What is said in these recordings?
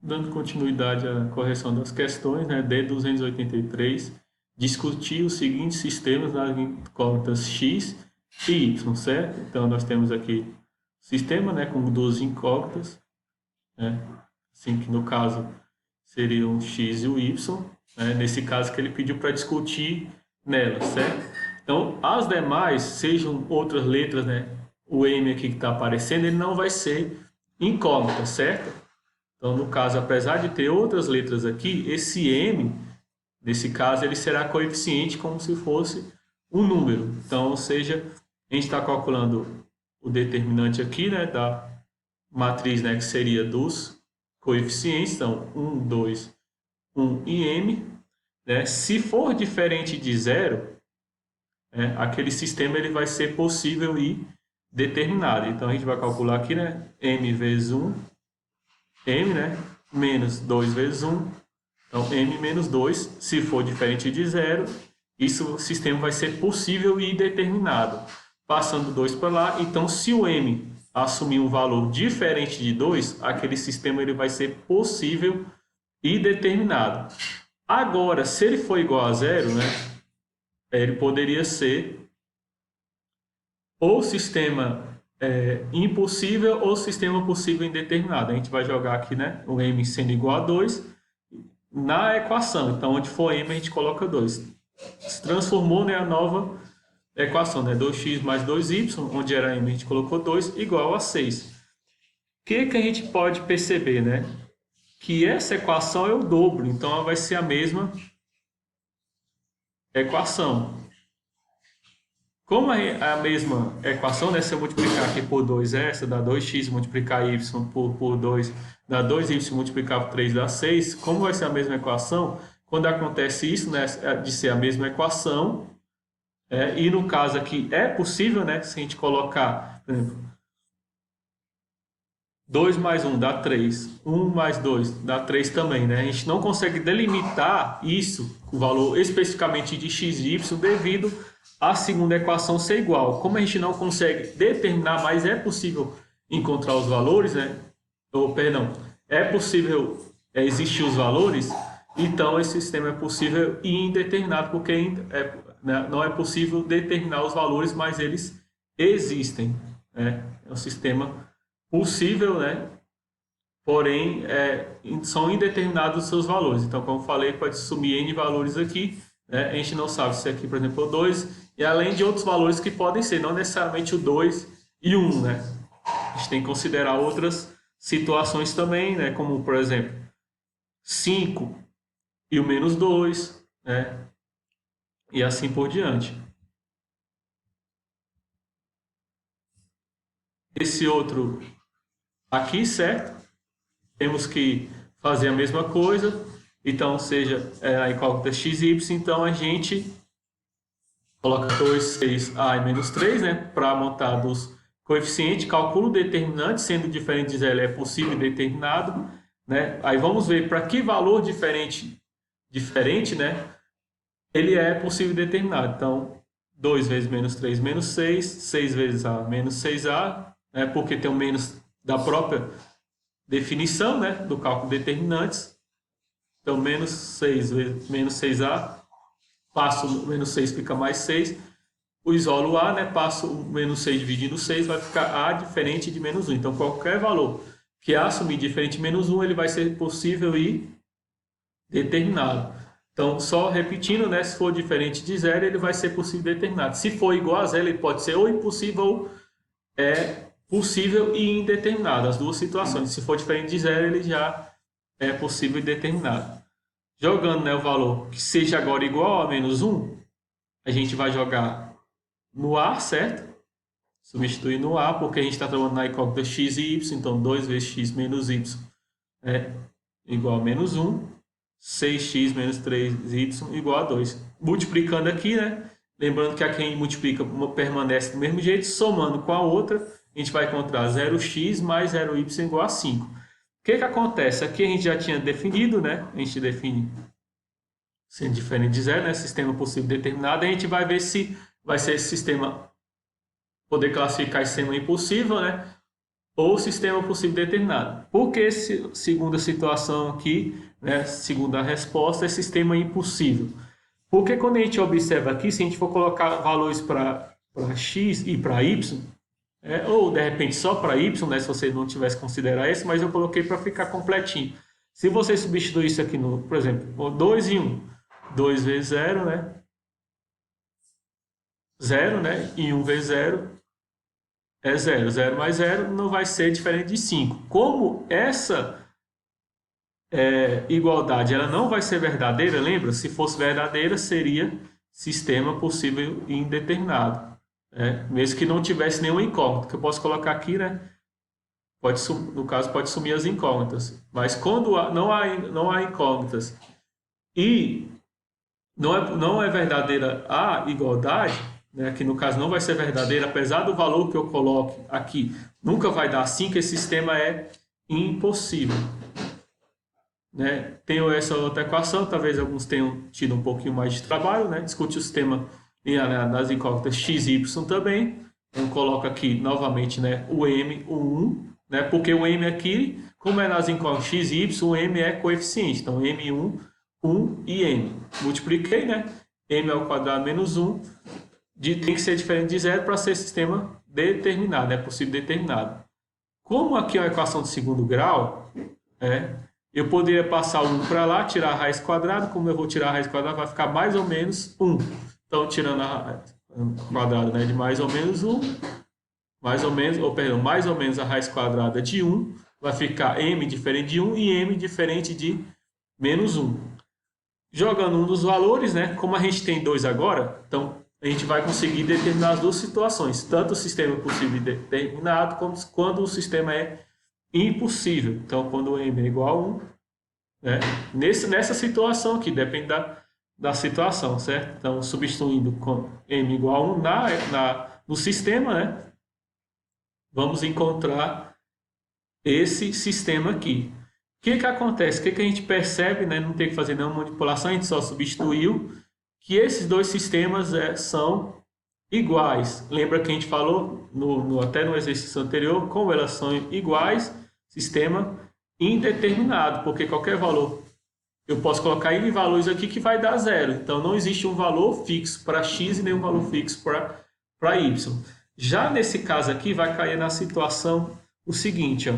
Dando continuidade à correção das questões, né, D283, discutir os seguintes sistemas nas incógnitas x e y, certo? Então, nós temos aqui o sistema, né, com duas incógnitas, né, assim que no caso seriam o x e o y, né, nesse caso que ele pediu para discutir nelas, certo? Então, as demais, sejam outras letras, né, o m aqui que está aparecendo, ele não vai ser incógnita, certo? Então, no caso, apesar de ter outras letras aqui, esse m, nesse caso, ele será coeficiente como se fosse um número. Então, ou seja, a gente está calculando o determinante aqui, né, da matriz, né, que seria dos coeficientes, então 1, 2, 1 e m. Né? Se for diferente de zero, né, aquele sistema ele vai ser possível e determinado. Então, a gente vai calcular aqui, né, m vezes 1, m, né, menos 2 vezes 1, então m menos 2, se for diferente de zero, isso o sistema vai ser possível e determinado. Passando 2 para lá, então se o m assumir um valor diferente de 2, aquele sistema ele vai ser possível e determinado. Agora, se ele for igual a zero, né, ele poderia ser ou sistema impossível ou sistema possível indeterminado. A gente vai jogar aqui, né, o m sendo igual a 2 na equação. Então, onde for m, a gente coloca 2. Se transformou, né, a nova equação, né, 2x mais 2y, onde era m, a gente colocou 2, igual a 6. O que a gente pode perceber, né? Que essa equação é o dobro, então ela vai ser a mesma equação. Como é a mesma equação, né? Se eu multiplicar aqui por 2 essa, dá 2x, multiplicar y por 2, dá 2y, multiplicar por 3, dá 6. Como vai ser a mesma equação? Quando acontece isso, né, de ser a mesma equação, e no caso aqui é possível, né, se a gente colocar, por exemplo, 2 mais 1 dá 3, 1 mais 2 dá 3 também, né? A gente não consegue delimitar isso, o valor especificamente de x e y, devido à segunda equação ser igual. Como a gente não consegue determinar, mas é possível encontrar os valores, né? Ou, perdão, é possível existir os valores, então esse sistema é possível e indeterminado, porque não é possível determinar os valores, mas eles existem, né? É um sistema possível, né? Porém, são indeterminados os seus valores. Então, como eu falei, pode sumir N valores aqui, né? A gente não sabe se aqui, por exemplo, é o 2, e além de outros valores que podem ser, não necessariamente o 2 e o 1, né? A gente tem que considerar outras situações também, né? Como, por exemplo, 5 e o menos 2, né? E assim por diante. Esse outro aqui, certo? Temos que fazer a mesma coisa, então seja a incógnita x e y, então a gente coloca 2, 6a e menos 3, né, para montar dos coeficientes, calcula o determinante, sendo diferente de zero é possível e determinado, né, aí vamos ver para que valor diferente, né, ele é possível e determinado, então 2 vezes menos 3, menos 6, 6 vezes a menos 6a, né, porque tem o menos da própria definição, né, do cálculo de determinantes. Então, menos 6 vezes menos 6a, passo o menos 6, fica mais 6. O isolo a, né, passo o menos 6 dividindo 6, vai ficar a diferente de menos 1. Então, qualquer valor que a assumir diferente de menos 1, ele vai ser possível e determinado. Então, só repetindo, né, se for diferente de zero, ele vai ser possível e determinado. Se for igual a zero, ele pode ser ou impossível ou possível e indeterminado, as duas situações. Se for diferente de zero, ele já é possível e determinado. Jogando, né, o valor que seja agora igual a menos 1, a gente vai jogar no A, certo? Substituir no A, porque a gente está trabalhando na incógnita x e y, então 2 vezes x menos y é igual a menos 1, 6x menos 3y igual a 2. Multiplicando aqui, né? Lembrando que a quem multiplica permanece do mesmo jeito, somando com a outra, a gente vai encontrar 0x mais 0y igual a 5. O que acontece? Aqui a gente já tinha definido, né? A gente define sendo diferente de zero, né? Sistema possível determinado. A gente vai ver se vai ser esse sistema, poder classificar esse sistema impossível, né? ou sistema possível determinado. Por que segunda situação aqui, né, segunda resposta, é sistema impossível? Porque quando a gente observa aqui, se a gente for colocar valores para x e para y, ou de repente só para y, né, se você não tivesse considerar esse, mas eu coloquei para ficar completinho. Se você substituir isso aqui, no, por exemplo, 2 e 1, 2 vezes 0, né? 0, né? E 1 vezes 0 é 0. 0 mais 0 não vai ser diferente de 5. Como essa igualdade ela não vai ser verdadeira, lembra? Se fosse verdadeira, seria sistema possível e indeterminado. Mesmo que não tivesse nenhuma incógnita, que eu posso colocar aqui, né? No caso, pode sumir as incógnitas. Mas quando não há incógnitas e não é verdadeira a igualdade, né, que no caso não vai ser verdadeira, apesar do valor que eu coloque aqui, nunca vai dar 5, esse sistema é impossível. Né? Tenho essa outra equação, talvez alguns tenham tido um pouquinho mais de trabalho, né? Discute o sistema das incógnitas x e y também. Eu coloco aqui novamente, né, o m, o 1, né, porque o m aqui, como é nas incógnitas x e y, o m é coeficiente, então m1, 1 e m. Multipliquei, né? M ao quadrado menos 1, tem que ser diferente de zero para ser sistema determinado, né? Possível determinado. Como aqui é uma equação de segundo grau, eu poderia passar o 1 para lá, tirar a raiz quadrada. Como eu vou tirar a raiz quadrada, vai ficar mais ou menos 1. Então, tirando a raiz quadrada, né, de mais ou menos 1, mais ou menos a raiz quadrada de 1, vai ficar m diferente de 1 e m diferente de menos 1. Jogando um dos valores, né, como a gente tem 2 agora, então a gente vai conseguir determinar as duas situações, tanto o sistema possível e determinado, como quando o sistema é impossível. Então, quando o m é igual a 1, né, nessa situação aqui, depende da situação, certo? Então, substituindo com m igual a 1 no sistema, né, vamos encontrar esse sistema aqui. O que acontece? O que a gente percebe, né? Não tem que fazer nenhuma manipulação, a gente só substituiu que esses dois sistemas são iguais. Lembra que a gente falou até no exercício anterior, como elas são iguais, sistema indeterminado, porque qualquer valor, eu posso colocar N valores aqui que vai dar zero. Então, não existe um valor fixo para x e nenhum valor fixo para y. Já nesse caso aqui, vai cair na situação o seguinte, ó.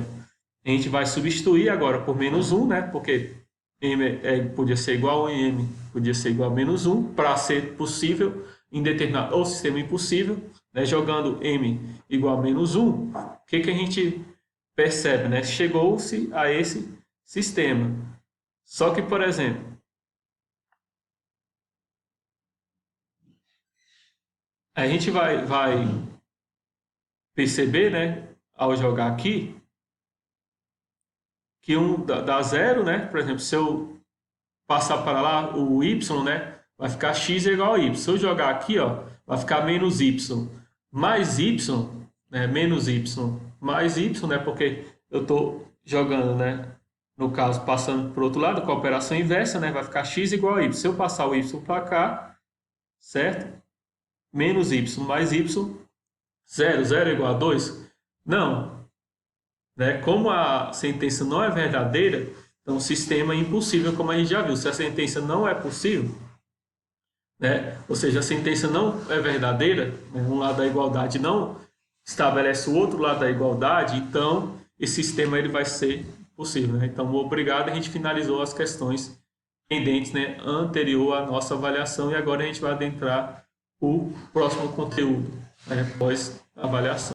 A gente vai substituir agora por menos 1, né? Porque m podia ser igual a m, podia ser igual a menos 1, para ser possível, indeterminado ou sistema impossível, né? Jogando m igual a menos 1, o que a gente percebe, né? Chegou-se a esse sistema. Só que, por exemplo, a gente vai perceber, né, ao jogar aqui, que dá zero, né? Por exemplo, se eu passar para lá o y, né, vai ficar x igual a y. Se eu jogar aqui, ó, vai ficar menos y mais y, né, menos y mais y, né, porque eu estou jogando, né, no caso, passando para o outro lado, com a operação inversa, né, vai ficar x igual a y. Se eu passar o y para cá, certo? Menos y mais y, 0. 0 é igual a 2? Não. Né? Como a sentença não é verdadeira, então o sistema é impossível, como a gente já viu. Se a sentença não é possível, né? Ou seja, a sentença não é verdadeira, né? Um lado da igualdade não estabelece o outro lado da igualdade, então esse sistema ele vai ser possível. Né? Então, obrigado, a gente finalizou as questões pendentes, né, anterior à nossa avaliação, e agora a gente vai adentrar o próximo conteúdo, né, pós avaliação.